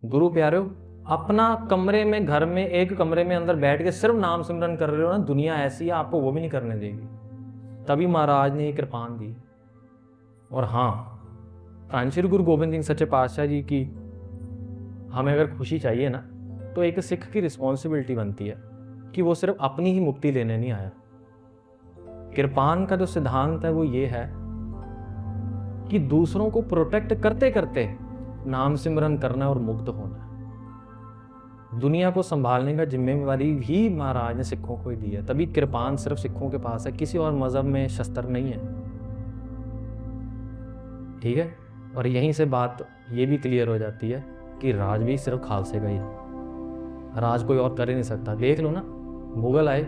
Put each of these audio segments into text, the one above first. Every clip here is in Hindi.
गुरु प्यारे हो, अपना कमरे में, घर में, एक कमरे में अंदर बैठ के सिर्फ नाम सिमरन कर रहे हो ना, दुनिया ऐसी है आपको वो भी नहीं करने देगी। तभी महाराज ने ये कृपान दी। और हाँ, धन श्री गुरु गोबिंद सिंह सच्चे पातशाह जी की हमें अगर खुशी चाहिए ना, तो एक सिख की रिस्पॉन्सिबिलिटी बनती है कि वो सिर्फ अपनी ही मुक्ति लेने नहीं आया। कृपान का जो सिद्धांत है वो ये है कि दूसरों को प्रोटेक्ट करते करते नाम सिमरन करना और मुक्त होना है। दुनिया को संभालने का जिम्मेवारी भी महाराज ने सिखों को ही दी है। तभी कृपान सिर्फ सिखों के पास है, किसी और मजहब में शस्त्र नहीं है। ठीक है, और यहीं से बात ये भी क्लियर हो जाती है कि राज भी सिर्फ खालसे का ही है, राज कोई और कर ही नहीं सकता। देख लो ना, मुगल आए,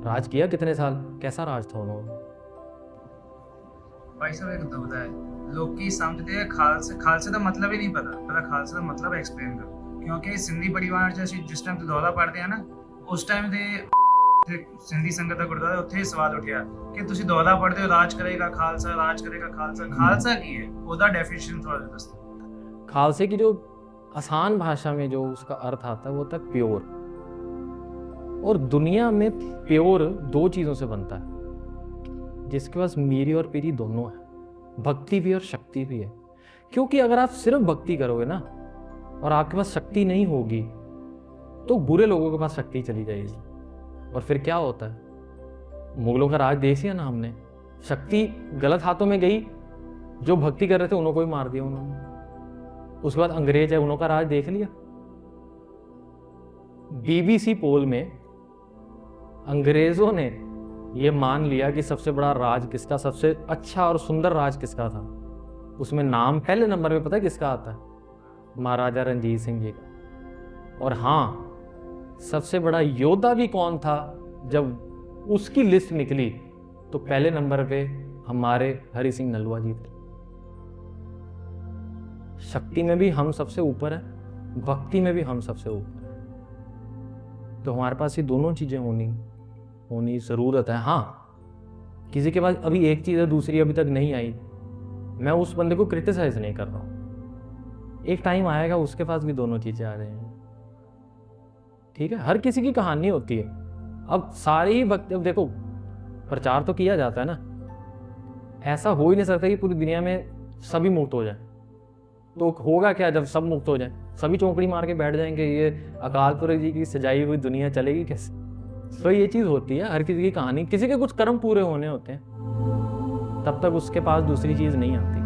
राज किया कितने साल, कैसा राज था उन्होंने। भाई साहब एक दुविधा है, लोग की समझते हैं खालसे का मतलब ही नहीं पता, पहले खालसे का मतलब एक्सप्लेन कर। क्योंकि सिंधी परिवार जिस टाइम ते दौरा पढ़ते हैं ना, उस टाइम ते सिंधी संगत का गुरुद्वारा उत्थे सवाल उठिया कि तुसी दौरा पढ़ते हो, राज करेगा खालसा, राज करेगा खालसा। खालसा की है ओदा डेफिनेशन थोड़ा दस्तो। खालसे की जो आसान भाषा में जो उसका अर्थ आता है वो होता है प्योर। और दुनिया में प्योर दो चीजों से बनता है, जिसके पास मीरी और पीरी दोनों है, भक्ति भी और शक्ति भी है। क्योंकि अगर आप सिर्फ भक्ति करोगे ना और आपके पास शक्ति नहीं होगी, तो बुरे लोगों के पास शक्ति चली जाएगी। और फिर क्या होता है, मुगलों का राज देख लिया ना हमने, शक्ति गलत हाथों में गई, जो भक्ति कर रहे थे उनको भी मार दिया उन्होंने। उसके बाद अंग्रेज है, उनका राज देख लिया। BBC पोल में अंग्रेजों ने ये मान लिया कि सबसे बड़ा राज किसका, सबसे अच्छा और सुंदर राज किसका था। उसमें नाम पहले नंबर पे पता है किसका आता है, महाराजा रणजीत सिंह जी का। और हाँ, सबसे बड़ा योद्धा भी कौन था, जब उसकी लिस्ट निकली तो पहले नंबर पे हमारे हरि सिंह नलवा जी थे। शक्ति में भी हम सबसे ऊपर है, भक्ति में भी हम सबसे ऊपर है। तो हमारे पास ये दोनों चीजें होनी जरूरत है। हाँ, किसी के पास अभी एक चीज है, दूसरी अभी तक नहीं आई, मैं उस बंदे को क्रिटिसाइज नहीं कर रहा हूं। एक टाइम आएगा उसके पास भी दोनों चीजें आ जाएंगी। ठीक है, हर किसी की कहानी होती है। अब सारी ही भक्ति, अब देखो प्रचार तो किया जाता है ना, ऐसा हो ही नहीं सकता कि पूरी दुनिया में सभी मुक्त हो जाए। तो होगा क्या जब सब मुक्त हो जाए, सभी चौंकड़ी मार के बैठ जाएंगे, ये अकाल पुरख जी की सजाई हुई दुनिया चलेगी कैसे। तो ये चीज होती है, हर किसी की कहानी, किसी के कुछ कर्म पूरे होने होते हैं, तब तक उसके पास दूसरी चीज नहीं आती।